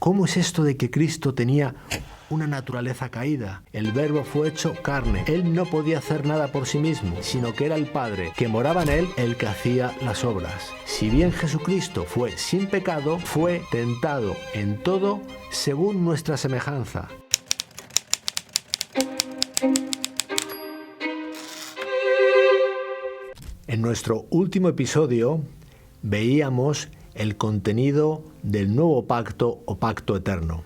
¿Cómo es esto de que Cristo tenía una naturaleza caída? El Verbo fue hecho carne. Él no podía hacer nada por sí mismo, sino que era el Padre que moraba en él el que hacía las obras. Si bien Jesucristo fue sin pecado, fue tentado en todo según nuestra semejanza. En nuestro último episodio veíamos el contenido del nuevo pacto o pacto eterno.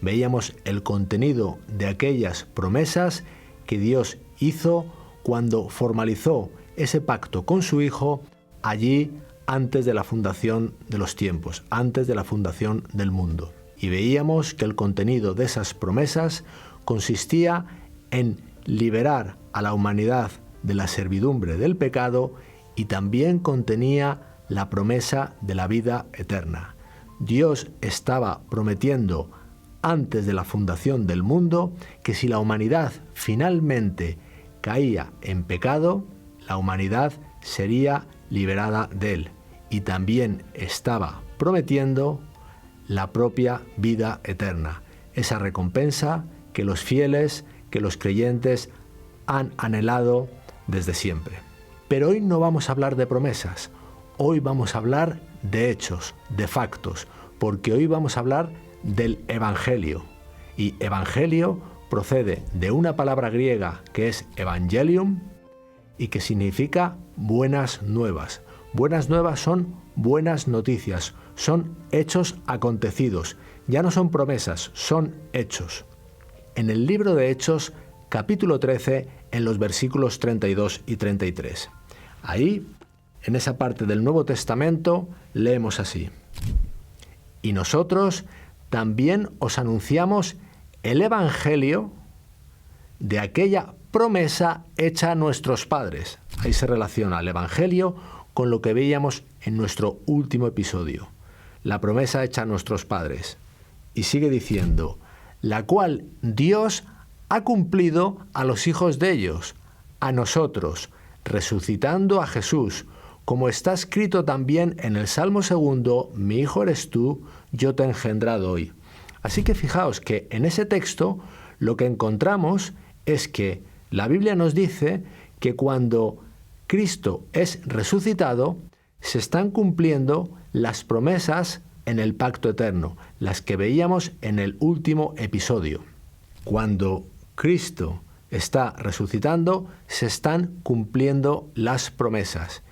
Veíamos el contenido de aquellas promesas que Dios hizo cuando formalizó ese pacto con su Hijo allí antes de la fundación de los tiempos, antes de la fundación del mundo. Y veíamos que el contenido de esas promesas consistía en liberar a la humanidad de la servidumbre del pecado y también contenía la promesa de la vida eterna. Dios estaba prometiendo antes de la fundación del mundo que si la humanidad finalmente caía en pecado, la humanidad sería liberada de él. Y también estaba prometiendo la propia vida eterna, esa recompensa que los fieles, que los creyentes han anhelado desde siempre. Pero hoy no vamos a hablar de promesas, hoy vamos a hablar de hechos, de factos, porque hoy vamos a hablar del Evangelio. Y Evangelio procede de una palabra griega que es Evangelium y que significa buenas nuevas. Buenas nuevas son buenas noticias, son hechos acontecidos, ya no son promesas, son hechos. En el libro de Hechos, capítulo 13, en los versículos 32 y 33. Ahí, en esa parte del Nuevo Testamento, leemos así: y nosotros también os anunciamos el Evangelio de aquella promesa hecha a nuestros padres. Ahí se relaciona el Evangelio con lo que veíamos en nuestro último episodio, la promesa hecha a nuestros padres. Y sigue diciendo, la cual Dios ha cumplido a los hijos de ellos, a nosotros, resucitando a Jesús, como está escrito también en el Salmo 2, mi hijo eres tú, yo te he engendrado hoy. Así que fijaos que en ese texto lo que encontramos es que la Biblia nos dice que cuando Cristo es resucitado, se están cumpliendo las promesas en el pacto eterno, las que veíamos en el último episodio. Cuando Cristo está resucitando, se están cumpliendo las promesas.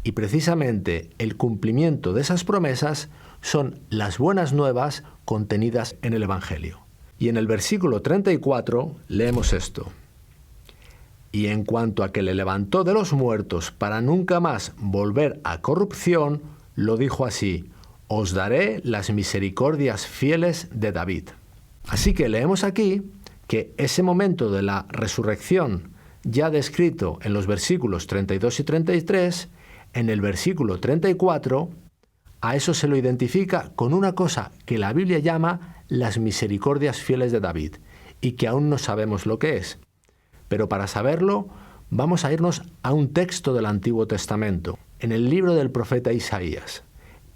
Y precisamente el cumplimiento de esas promesas son las buenas nuevas contenidas en el Evangelio. Y en el versículo 34 leemos esto. Y en cuanto a que le levantó de los muertos para nunca más volver a corrupción, lo dijo así: os daré las misericordias fieles de David. Así que leemos aquí que ese momento de la resurrección, ya descrito en los versículos 32 y 33, en el versículo 34, a eso se lo identifica con una cosa que la Biblia llama las misericordias fieles de David, y que aún no sabemos lo que es. Pero para saberlo, vamos a irnos a un texto del Antiguo Testamento, en el libro del profeta Isaías.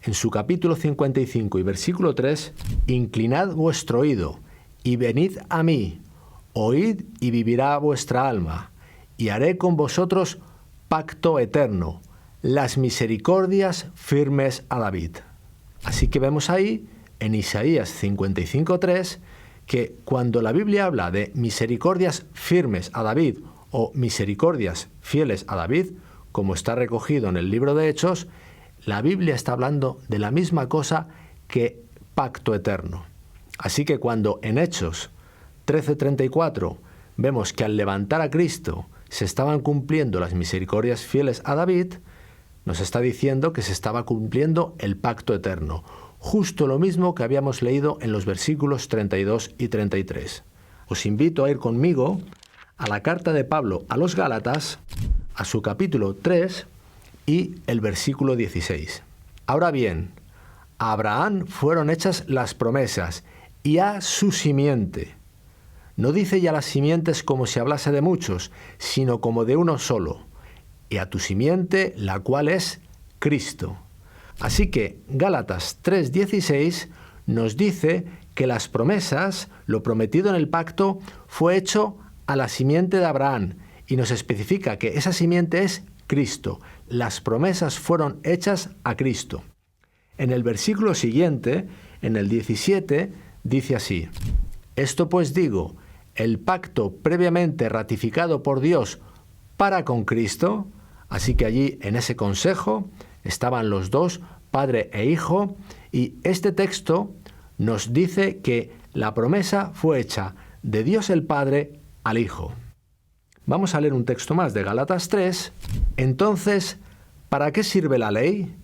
En su capítulo 55 y versículo 3, inclinad vuestro oído y venid a mí, oíd y vivirá vuestra alma, y haré con vosotros pacto eterno, las misericordias firmes a David. Así que vemos ahí, en Isaías 55:3, que cuando la Biblia habla de misericordias firmes a David o misericordias fieles a David, como está recogido en el libro de Hechos, la Biblia está hablando de la misma cosa que pacto eterno. Así que cuando en Hechos 13:34 vemos que al levantar a Cristo se estaban cumpliendo las misericordias fieles a David, nos está diciendo que se estaba cumpliendo el pacto eterno, justo lo mismo que habíamos leído en los versículos 32 y 33. Os invito a ir conmigo a la carta de Pablo a los Gálatas, a su capítulo 3 y el versículo 16. Ahora bien, a Abraham fueron hechas las promesas y a su simiente. No dice ya las simientes como si hablase de muchos, sino como de uno solo, y a tu simiente, la cual es Cristo. Así que Gálatas 3:16 nos dice que las promesas, lo prometido en el pacto, fue hecho a la simiente de Abraham y nos especifica que esa simiente es Cristo. Las promesas fueron hechas a Cristo. En el versículo siguiente, en el 17, dice así: Esto pues digo, el pacto previamente ratificado por Dios para con Cristo, así que allí en ese consejo estaban los dos, Padre e Hijo, y este texto nos dice que la promesa fue hecha de Dios el Padre al Hijo. Vamos a leer un texto más de Gálatas 3. Entonces, ¿para qué sirve la ley?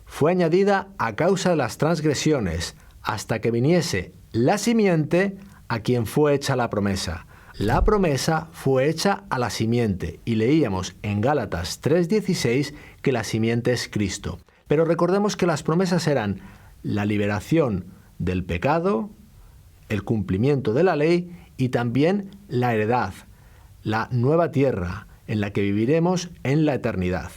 Fue añadida a causa de las transgresiones, hasta que viniese la simiente a quien fue hecha la promesa. La promesa fue hecha a la simiente, y leíamos en Gálatas 3:16 que la simiente es Cristo. Pero recordemos que las promesas eran la liberación del pecado, el cumplimiento de la ley y también la heredad, la nueva tierra en la que viviremos en la eternidad.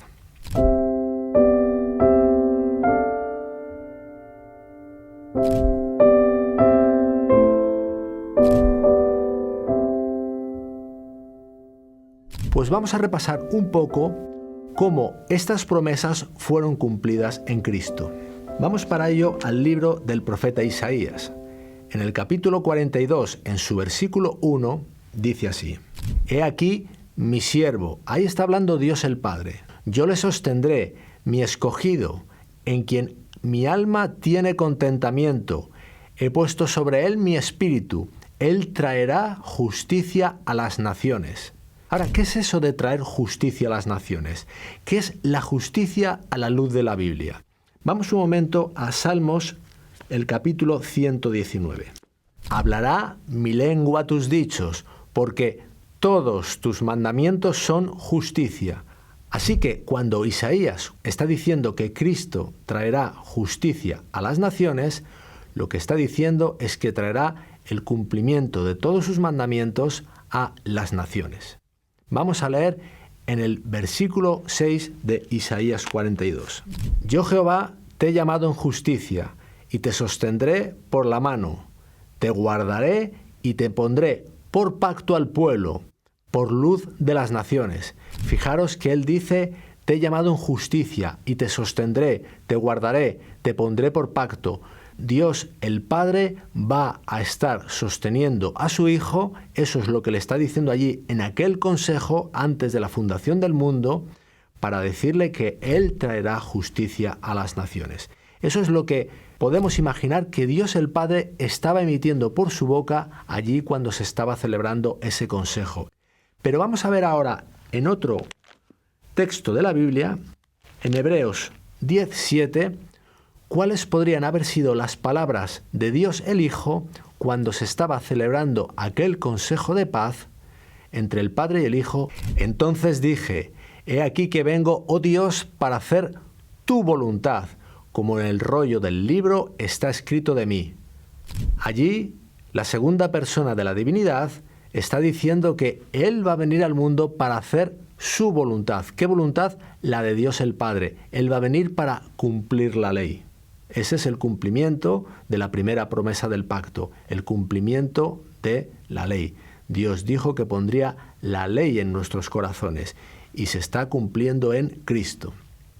Pues vamos a repasar un poco cómo estas promesas fueron cumplidas en Cristo. Vamos para ello al libro del profeta Isaías. En el capítulo 42, en su versículo 1, dice así: He aquí mi siervo, ahí está hablando Dios el Padre, yo le sostendré, mi escogido, en quien mi alma tiene contentamiento, he puesto sobre él mi espíritu, él traerá justicia a las naciones. Ahora, ¿qué es eso de traer justicia a las naciones? ¿Qué es la justicia a la luz de la Biblia? Vamos un momento a Salmos, el capítulo 119. Hablará mi lengua tus dichos, porque todos tus mandamientos son justicia. Así que cuando Isaías está diciendo que Cristo traerá justicia a las naciones, lo que está diciendo es que traerá el cumplimiento de todos sus mandamientos a las naciones. Vamos a leer en el versículo 6 de Isaías 42. Yo Jehová te he llamado en justicia y te sostendré por la mano, te guardaré y te pondré por pacto al pueblo, por luz de las naciones. Fijaros que él dice, te he llamado en justicia y te sostendré, te guardaré, te pondré por pacto. Dios el Padre va a estar sosteniendo a su Hijo, eso es lo que le está diciendo allí en aquel consejo antes de la fundación del mundo, para decirle que Él traerá justicia a las naciones. Eso es lo que podemos imaginar que Dios el Padre estaba emitiendo por su boca allí cuando se estaba celebrando ese consejo. Pero vamos a ver ahora en otro texto de la Biblia, en Hebreos 10:7, cuáles podrían haber sido las palabras de Dios el Hijo cuando se estaba celebrando aquel consejo de paz entre el Padre y el Hijo. Entonces dije, he aquí que vengo, oh Dios, para hacer tu voluntad, como en el rollo del libro está escrito de mí. Allí, la segunda persona de la divinidad está diciendo que Él va a venir al mundo para hacer su voluntad. ¿Qué voluntad? La de Dios el Padre. Él va a venir para cumplir la ley. Ese es el cumplimiento de la primera promesa del pacto, el cumplimiento de la ley. Dios dijo que pondría la ley en nuestros corazones y se está cumpliendo en Cristo.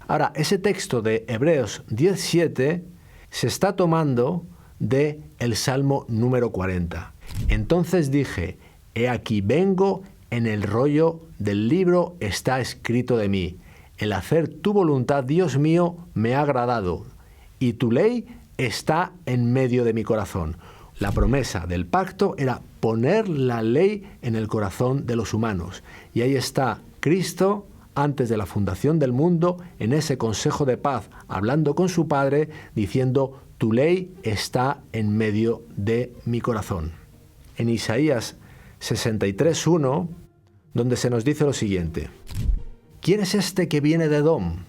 Ahora, ese texto de Hebreos 10:7 se está tomando de el Salmo número 40. Entonces dije, he aquí vengo, en el rollo del libro está escrito de mí. El hacer tu voluntad, Dios mío, me ha agradado, y tu ley está en medio de mi corazón. La promesa del pacto era poner la ley en el corazón de los humanos. Y ahí está Cristo, antes de la fundación del mundo, en ese consejo de paz, hablando con su Padre, diciendo, tu ley está en medio de mi corazón. En Isaías 63:1, donde se nos dice lo siguiente: ¿Quién es este que viene de Edom,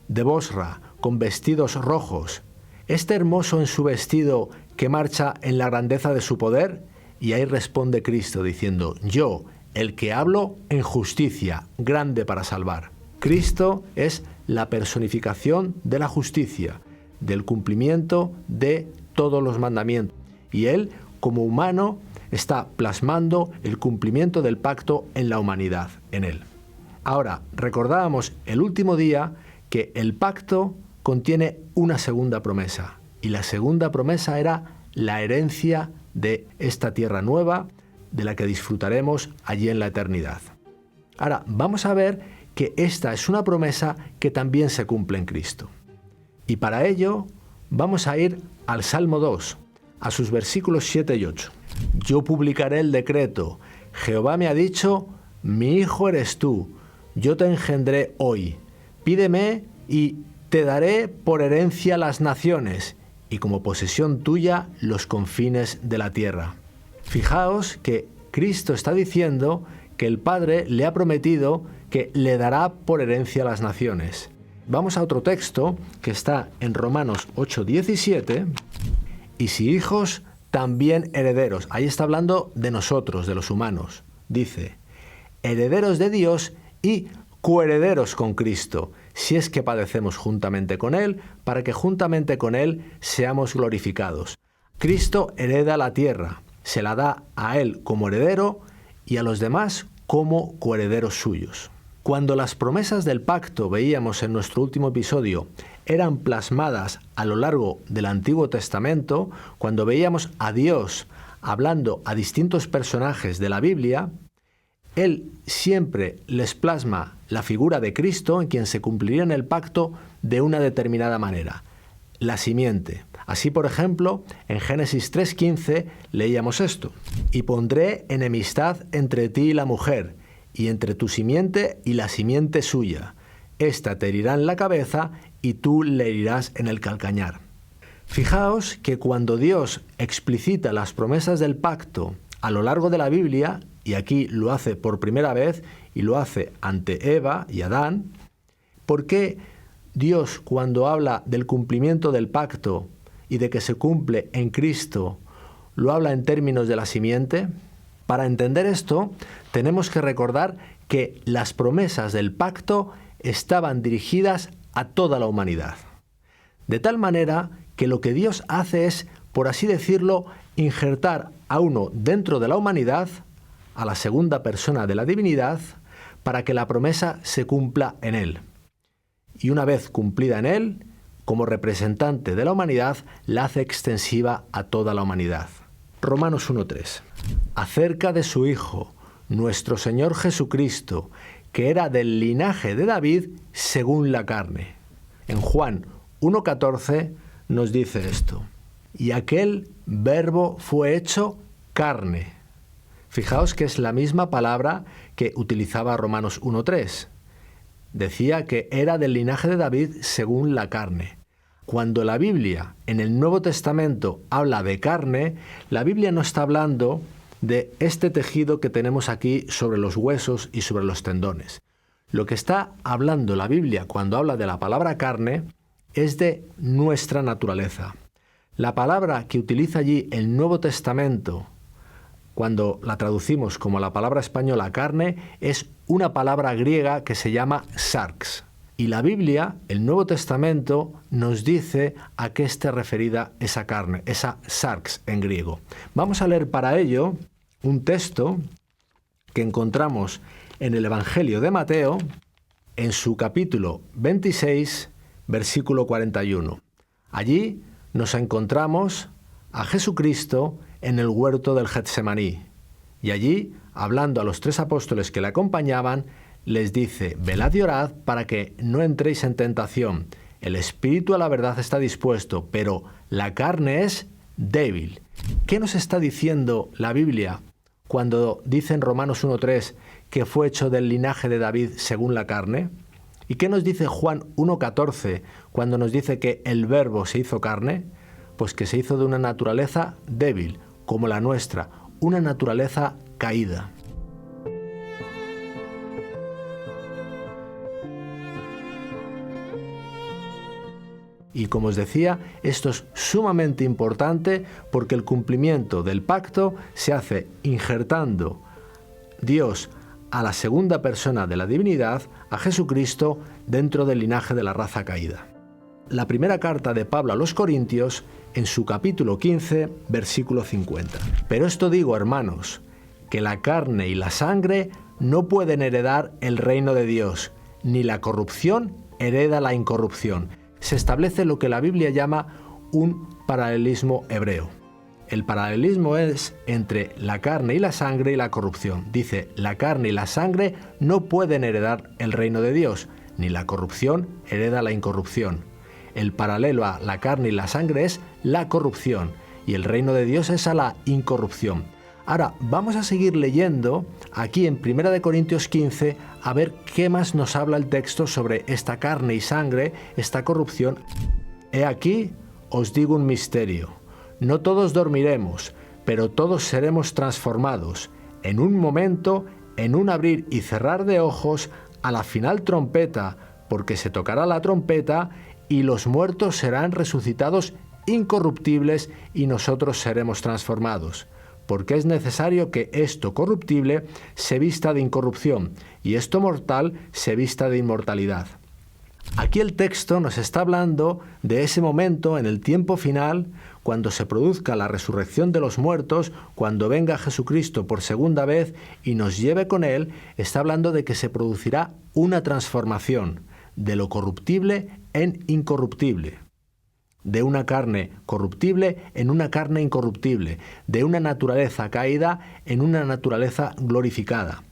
de Bosra, con vestidos rojos? ¿Este hermoso en su vestido que marcha en la grandeza de su poder? Y ahí responde Cristo diciendo, yo, el que hablo en justicia, grande para salvar. Cristo es la personificación de la justicia, del cumplimiento de todos los mandamientos. Y Él, como humano, está plasmando el cumplimiento del pacto en la humanidad, en Él. Ahora, recordábamos el último día que el pacto contiene una segunda promesa. Y la segunda promesa era la herencia de esta tierra nueva, de la que disfrutaremos allí en la eternidad. Ahora, vamos a ver que esta es una promesa que también se cumple en Cristo. Y para ello vamos a ir al Salmo 2, a sus versículos 7 y 8. Yo publicaré el decreto. Jehová me ha dicho, mi hijo eres tú, yo te engendré hoy. Pídeme y te daré por herencia las naciones y como posesión tuya los confines de la tierra. Fijaos que Cristo está diciendo que el Padre le ha prometido que le dará por herencia las naciones. Vamos a otro texto que está en Romanos 8:17. Y si hijos, también herederos. Ahí está hablando de nosotros, de los humanos. Dice, herederos de Dios y coherederos con Cristo, si es que padecemos juntamente con Él, para que juntamente con Él seamos glorificados. Cristo hereda la tierra, se la da a Él como heredero y a los demás como coherederos suyos. Cuando las promesas del pacto, veíamos en nuestro último episodio, eran plasmadas a lo largo del Antiguo Testamento, cuando veíamos a Dios hablando a distintos personajes de la Biblia, Él siempre les plasma la figura de Cristo en quien se cumpliría en el pacto de una determinada manera, la simiente. Así, por ejemplo, en Génesis 3:15 leíamos esto: y pondré enemistad entre ti y la mujer, y entre tu simiente y la simiente suya. Esta te herirá en la cabeza y tú le herirás en el calcañar. Fijaos que cuando Dios explicita las promesas del pacto a lo largo de la Biblia, y aquí lo hace por primera vez y lo hace ante Eva y Adán, ¿por qué Dios, cuando habla del cumplimiento del pacto y de que se cumple en Cristo, lo habla en términos de la simiente? Para entender esto, tenemos que recordar que las promesas del pacto estaban dirigidas a toda la humanidad. De tal manera que lo que Dios hace es, por así decirlo, injertar a uno dentro de la humanidad, a la segunda persona de la divinidad, para que la promesa se cumpla en él. Y una vez cumplida en él, como representante de la humanidad, la hace extensiva a toda la humanidad. Romanos 1:3. Acerca de su Hijo, nuestro Señor Jesucristo, que era del linaje de David según la carne. En Juan 1:14 nos dice esto: y aquel verbo fue hecho carne. Fijaos que es la misma palabra que utilizaba Romanos 1:3. Decía que era del linaje de David según la carne. Cuando la Biblia en el Nuevo Testamento habla de carne, la Biblia no está hablando de este tejido que tenemos aquí sobre los huesos y sobre los tendones. Lo que está hablando la Biblia cuando habla de la palabra carne es de nuestra naturaleza. La palabra que utiliza allí el Nuevo Testamento, cuando la traducimos como la palabra española carne, es una palabra griega que se llama sarx. Y la Biblia, el Nuevo Testamento, nos dice a qué está referida esa carne, esa sarx en griego. Vamos a leer para ello un texto que encontramos en el Evangelio de Mateo, en su capítulo 26, versículo 41. Allí nos encontramos a Jesucristo en el huerto del Getsemaní. Y allí, hablando a los 3 apóstoles que le acompañaban, les dice: velad y orad para que no entréis en tentación. El espíritu a la verdad está dispuesto, pero la carne es débil. ¿Qué nos está diciendo la Biblia cuando dice en Romanos 1:3 que fue hecho del linaje de David según la carne? ¿Y qué nos dice Juan 1:14 cuando nos dice que el Verbo se hizo carne? Pues que se hizo de una naturaleza débil, como la nuestra, una naturaleza caída. Y como os decía, esto es sumamente importante porque el cumplimiento del pacto se hace injertando Dios a la segunda persona de la divinidad, a Jesucristo, dentro del linaje de la raza caída. La primera carta de Pablo a los Corintios en su capítulo 15, versículo 50. Pero esto digo, hermanos, que la carne y la sangre no pueden heredar el reino de Dios, ni la corrupción hereda la incorrupción. Se establece lo que la Biblia llama un paralelismo hebreo. El paralelismo es entre la carne y la sangre y la corrupción. Dice, la carne y la sangre no pueden heredar el reino de Dios, ni la corrupción hereda la incorrupción. El paralelo a la carne y la sangre es la corrupción, y el reino de Dios es a la incorrupción. Ahora, vamos a seguir leyendo aquí en 1 Corintios 15 a ver qué más nos habla el texto sobre esta carne y sangre, esta corrupción. He aquí, os digo un misterio. No todos dormiremos, pero todos seremos transformados. En un momento, en un abrir y cerrar de ojos, a la final trompeta, porque se tocará la trompeta, y los muertos serán resucitados incorruptibles, y nosotros seremos transformados. Porque es necesario que esto corruptible se vista de incorrupción, y esto mortal se vista de inmortalidad. Aquí el texto nos está hablando de ese momento en el tiempo final, cuando se produzca la resurrección de los muertos, cuando venga Jesucristo por segunda vez y nos lleve con Él. Está hablando de que se producirá una transformación de lo corruptible en incorruptible, de una carne corruptible en una carne incorruptible, de una naturaleza caída en una naturaleza glorificada.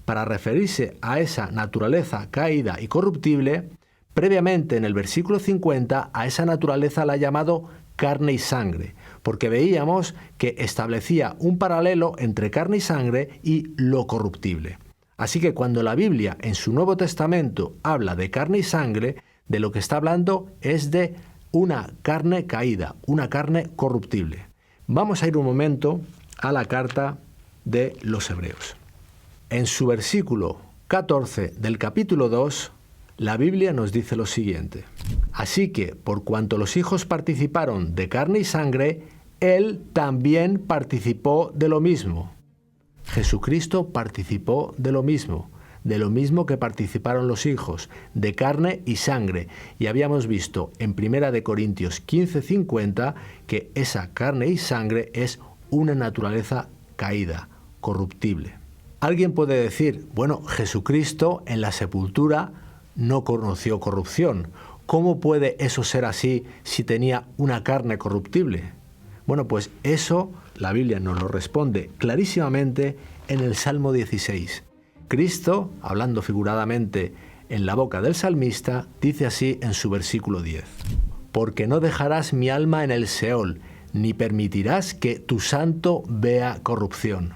Para referirse a esa naturaleza caída y corruptible, previamente en el versículo 50 a esa naturaleza la ha llamado carne y sangre, porque veíamos que establecía un paralelo entre carne y sangre y lo corruptible. Así que cuando la Biblia en su Nuevo Testamento habla de carne y sangre, de lo que está hablando es de una carne caída, una carne corruptible. Vamos a ir un momento a la carta de los Hebreos. En su versículo 14 del capítulo 2, la Biblia nos dice lo siguiente: así que, por cuanto los hijos participaron de carne y sangre, Él también participó de lo mismo. Jesucristo participó de lo mismo que participaron los hijos, de carne y sangre. Y habíamos visto en 1 Corintios 15:50 que esa carne y sangre es una naturaleza caída, corruptible. Alguien puede decir, bueno, Jesucristo en la sepultura no conoció corrupción. ¿Cómo puede eso ser así si tenía una carne corruptible? Bueno, pues eso la Biblia nos lo responde clarísimamente en el Salmo 16. Cristo, hablando figuradamente en la boca del salmista, dice así en su versículo 10: porque no dejarás mi alma en el Seol, ni permitirás que tu santo vea corrupción.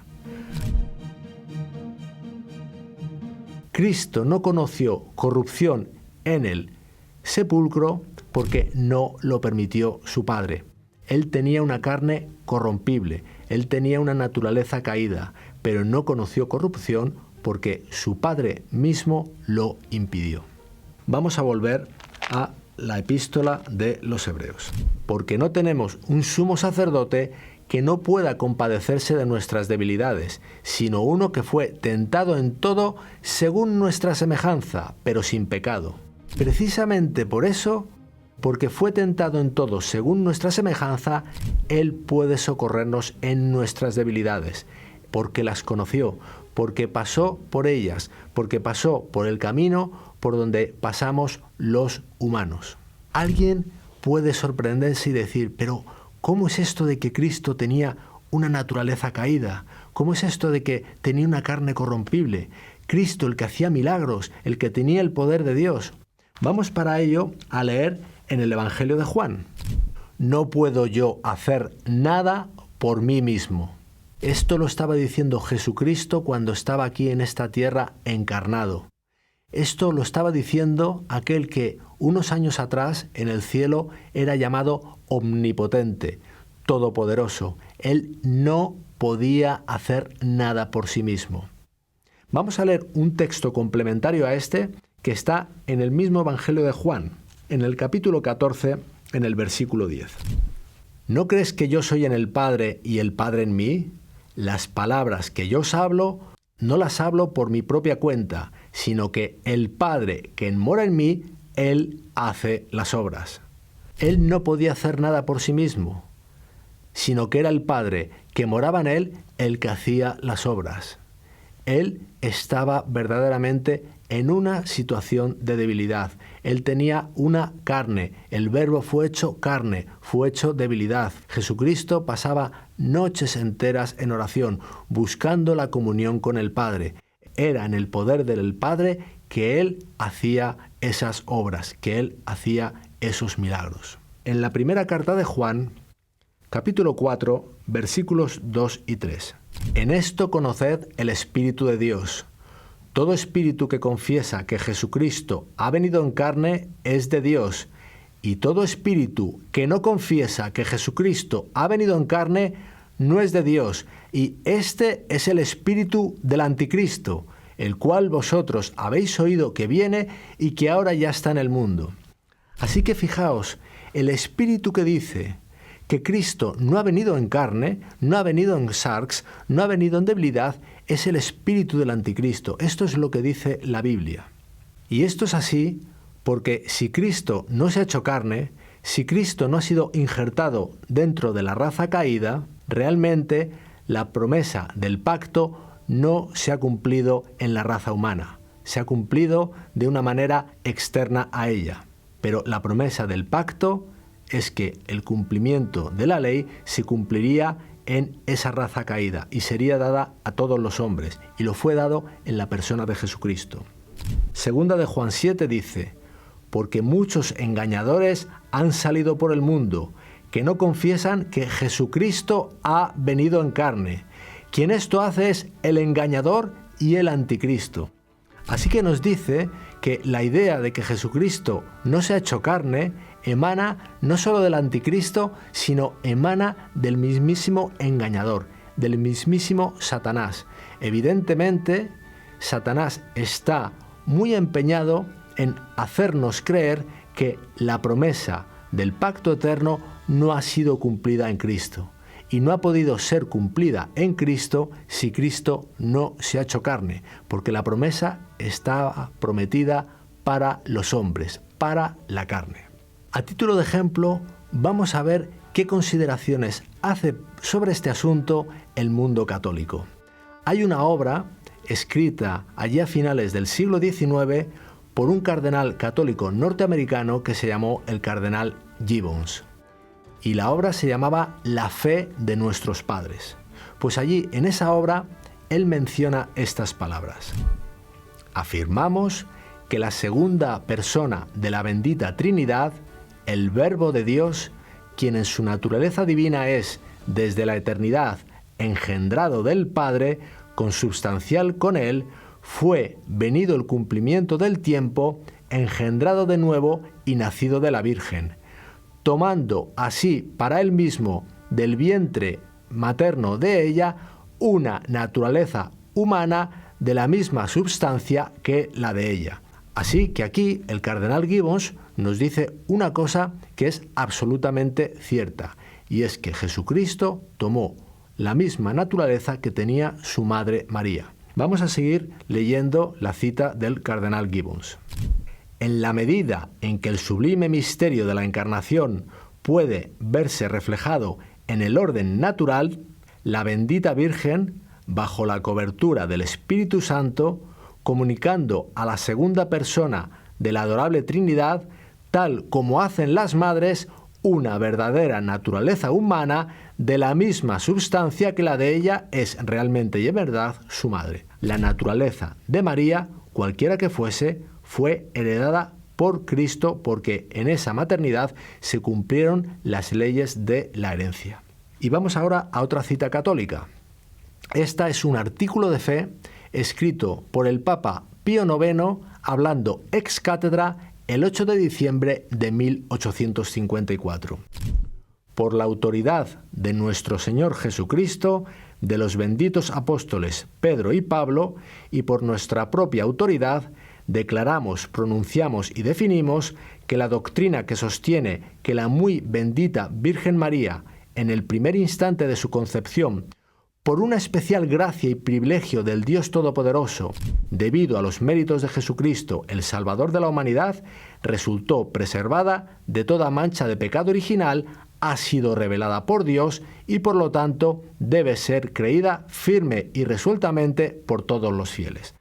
Cristo no conoció corrupción en el sepulcro porque no lo permitió su Padre. Él tenía una carne corrompible, él tenía una naturaleza caída, pero no conoció corrupción porque su Padre mismo lo impidió. Vamos a volver a la epístola de los Hebreos. Porque no tenemos un sumo sacerdote que no pueda compadecerse de nuestras debilidades, sino uno que fue tentado en todo según nuestra semejanza, pero sin pecado. Precisamente por eso, porque fue tentado en todo según nuestra semejanza, Él puede socorrernos en nuestras debilidades, porque las conoció, porque pasó por ellas, porque pasó por el camino por donde pasamos los humanos. Alguien puede sorprenderse y decir, pero ¿cómo es esto de que Cristo tenía una naturaleza caída? ¿Cómo es esto de que tenía una carne corrompible? Cristo, el que hacía milagros, el que tenía el poder de Dios. Vamos para ello a leer en el Evangelio de Juan. No puedo yo hacer nada por mí mismo. Esto lo estaba diciendo Jesucristo cuando estaba aquí en esta tierra encarnado. Esto lo estaba diciendo aquel que unos años atrás en el cielo era llamado omnipotente, todopoderoso. Él no podía hacer nada por sí mismo. Vamos a leer un texto complementario a este que está en el mismo Evangelio de Juan, en el capítulo 14, en el versículo 10. ¿No crees que yo soy en el Padre y el Padre en mí? Las palabras que yo os hablo, no las hablo por mi propia cuenta, sino que el Padre que mora en mí, Él hace las obras. Él no podía hacer nada por sí mismo, sino que era el Padre que moraba en él el que hacía las obras. Él estaba verdaderamente en una situación de debilidad. Él tenía una carne. El Verbo fue hecho carne, fue hecho debilidad. Jesucristo pasaba noches enteras en oración, buscando la comunión con el Padre. Era en el poder del Padre que Él hacía esas obras, que Él hacía esos milagros. En la primera carta de Juan, capítulo 4, versículos 2 y 3. En esto conoced el Espíritu de Dios. Todo espíritu que confiesa que Jesucristo ha venido en carne es de Dios, y todo espíritu que no confiesa que Jesucristo ha venido en carne no es de Dios, y este es el espíritu del anticristo, el cual vosotros habéis oído que viene y que ahora ya está en el mundo. Así que fijaos, el espíritu que dice que Cristo no ha venido en carne, no ha venido en sarx, no ha venido en debilidad, es el espíritu del anticristo. Esto es lo que dice la Biblia. Y esto es así porque si Cristo no se ha hecho carne, si Cristo no ha sido injertado dentro de la raza caída, realmente la promesa del pacto no se ha cumplido en la raza humana. Se ha cumplido de una manera externa a ella. Pero la promesa del pacto es que el cumplimiento de la ley se cumpliría en esa raza caída y sería dada a todos los hombres, y lo fue dado en la persona de Jesucristo. Segunda de Juan 7 dice: porque muchos engañadores han salido por el mundo, que no confiesan que Jesucristo ha venido en carne. Quien esto hace es el engañador y el anticristo. Así que nos dice que la idea de que Jesucristo no se ha hecho carne emana no solo del anticristo, sino emana del mismísimo engañador, del mismísimo Satanás. Evidentemente, Satanás está muy empeñado en hacernos creer que la promesa del pacto eterno no ha sido cumplida en Cristo. Y no ha podido ser cumplida en Cristo si Cristo no se ha hecho carne, porque la promesa estaba prometida para los hombres, para la carne. A título de ejemplo, vamos a ver qué consideraciones hace sobre este asunto el mundo católico. Hay una obra escrita allí a finales del siglo XIX por un cardenal católico norteamericano que se llamó el cardenal Gibbons. Y la obra se llamaba La fe de nuestros padres. Pues allí, en esa obra, él menciona estas palabras. Afirmamos que la segunda persona de la bendita Trinidad, el Verbo de Dios, quien en su naturaleza divina es, desde la eternidad, engendrado del Padre, consubstancial con Él, fue venido el cumplimiento del tiempo, engendrado de nuevo y nacido de la Virgen, tomando así para él mismo del vientre materno de ella una naturaleza humana de la misma substancia que la de ella. Así que aquí el cardenal Gibbons nos dice una cosa que es absolutamente cierta, y es que Jesucristo tomó la misma naturaleza que tenía su madre María. Vamos a seguir leyendo la cita del cardenal Gibbons. En la medida en que el sublime misterio de la encarnación puede verse reflejado en el orden natural, la bendita Virgen, bajo la cobertura del Espíritu Santo, comunicando a la segunda persona de la adorable Trinidad, tal como hacen las madres, una verdadera naturaleza humana de la misma substancia que la de ella es realmente y en verdad su madre. La naturaleza de María, cualquiera que fuese, fue heredada por Cristo porque en esa maternidad se cumplieron las leyes de la herencia. Y vamos ahora a otra cita católica. Esta es un artículo de fe escrito por el Papa Pío IX hablando ex cátedra el 8 de diciembre de 1854. Por la autoridad de nuestro Señor Jesucristo, de los benditos apóstoles Pedro y Pablo, y por nuestra propia autoridad, declaramos, pronunciamos y definimos que la doctrina que sostiene que la muy bendita Virgen María, en el primer instante de su concepción, por una especial gracia y privilegio del Dios Todopoderoso, debido a los méritos de Jesucristo, el Salvador de la humanidad, resultó preservada de toda mancha de pecado original, ha sido revelada por Dios y por lo tanto debe ser creída firme y resueltamente por todos los fieles.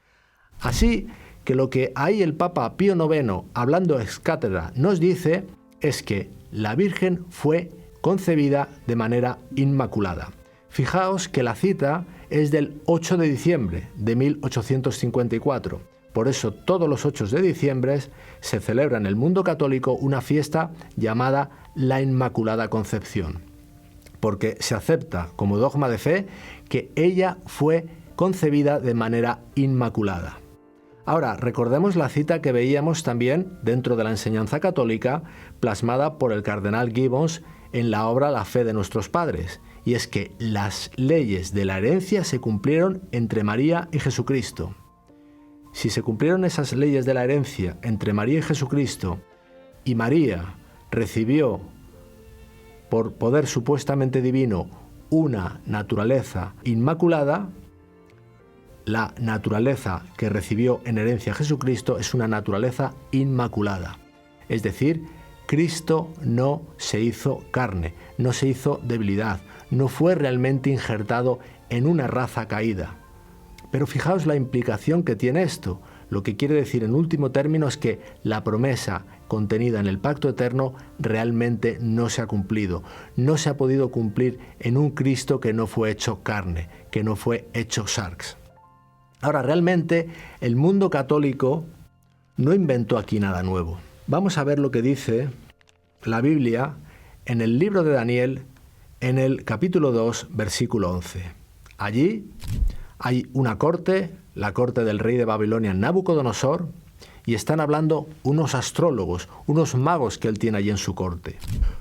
Así que lo que ahí el Papa Pío IX, hablando ex cátedra, nos dice es que la Virgen fue concebida de manera inmaculada. Fijaos que la cita es del 8 de diciembre de 1854. Por eso todos los 8 de diciembre se celebra en el mundo católico una fiesta llamada la Inmaculada Concepción, porque se acepta como dogma de fe que ella fue concebida de manera inmaculada. Ahora, recordemos la cita que veíamos también dentro de la enseñanza católica, plasmada por el cardenal Gibbons en la obra La fe de nuestros padres, y es que las leyes de la herencia se cumplieron entre María y Jesucristo. Si se cumplieron esas leyes de la herencia entre María y Jesucristo, y María recibió por poder supuestamente divino una naturaleza inmaculada, la naturaleza que recibió en herencia Jesucristo es una naturaleza inmaculada. Es decir, Cristo no se hizo carne, no se hizo debilidad, no fue realmente injertado en una raza caída. Pero fijaos la implicación que tiene esto. Lo que quiere decir en último término es que la promesa contenida en el pacto eterno realmente no se ha cumplido. No se ha podido cumplir en un Cristo que no fue hecho carne, que no fue hecho sarx. Ahora, realmente el mundo católico no inventó aquí nada nuevo. Vamos a ver lo que dice la Biblia en el libro de Daniel, en el capítulo 2, versículo 11. Allí hay una corte, la corte del rey de Babilonia, Nabucodonosor, y están hablando unos astrólogos, unos magos que él tiene allí en su corte.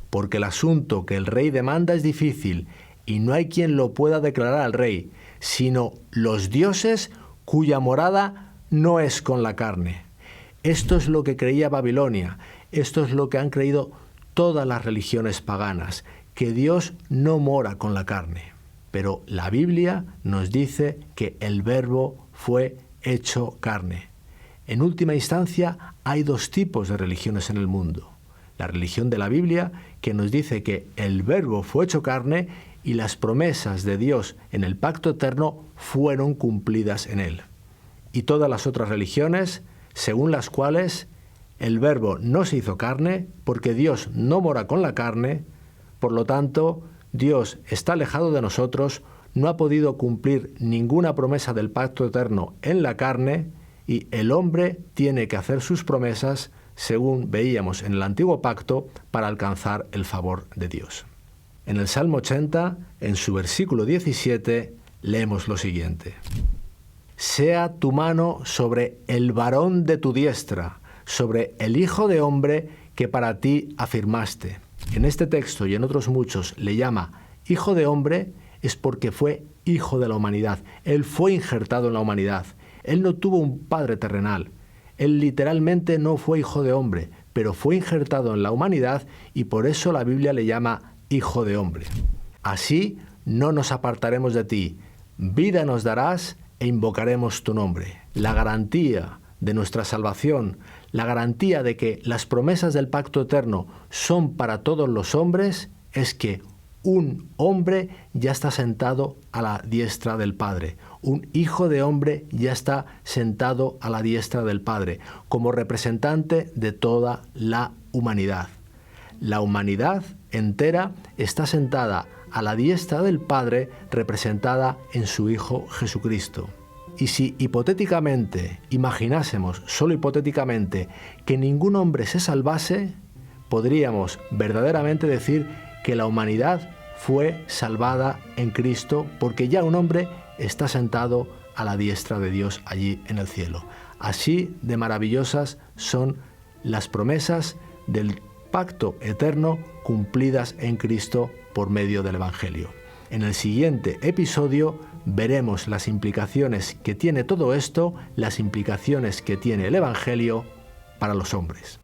Porque el asunto que el rey demanda es difícil y no hay quien lo pueda declarar al rey, sino los dioses cuya morada no es con la carne. Esto es lo que creía Babilonia, esto es lo que han creído todas las religiones paganas, que Dios no mora con la carne. Pero la Biblia nos dice que el Verbo fue hecho carne. En última instancia, hay dos tipos de religiones en el mundo. La religión de la Biblia, que nos dice que el Verbo fue hecho carne y las promesas de Dios en el pacto eterno fueron cumplidas en él. Y todas las otras religiones, según las cuales el Verbo no se hizo carne, porque Dios no mora con la carne, por lo tanto, Dios está alejado de nosotros, no ha podido cumplir ninguna promesa del pacto eterno en la carne, y el hombre tiene que hacer sus promesas, según veíamos en el antiguo pacto, para alcanzar el favor de Dios. En el Salmo 80, en su versículo 17, leemos lo siguiente: «Sea tu mano sobre el varón de tu diestra, sobre el hijo de hombre que para ti afirmaste». En este texto y en otros muchos le llama hijo de hombre, es porque fue hijo de la humanidad. Él fue injertado en la humanidad. Él no tuvo un padre terrenal. Él literalmente no fue hijo de hombre, pero fue injertado en la humanidad y por eso la Biblia le llama hijo de hombre. Así no nos apartaremos de ti. Vida nos darás e invocaremos tu nombre. La garantía de nuestra salvación, la garantía de que las promesas del pacto eterno son para todos los hombres, es que un hombre ya está sentado a la diestra del Padre. Un hijo de hombre ya está sentado a la diestra del Padre, como representante de toda la humanidad. La humanidad entera está sentada a la diestra del Padre, representada en su Hijo Jesucristo. Y si hipotéticamente imaginásemos, solo hipotéticamente, que ningún hombre se salvase, podríamos verdaderamente decir que la humanidad fue salvada en Cristo, porque ya un hombre está sentado a la diestra de Dios allí en el cielo. Así de maravillosas son las promesas del pacto eterno cumplidas en Cristo por medio del Evangelio. En el siguiente episodio veremos las implicaciones que tiene todo esto, las implicaciones que tiene el Evangelio para los hombres.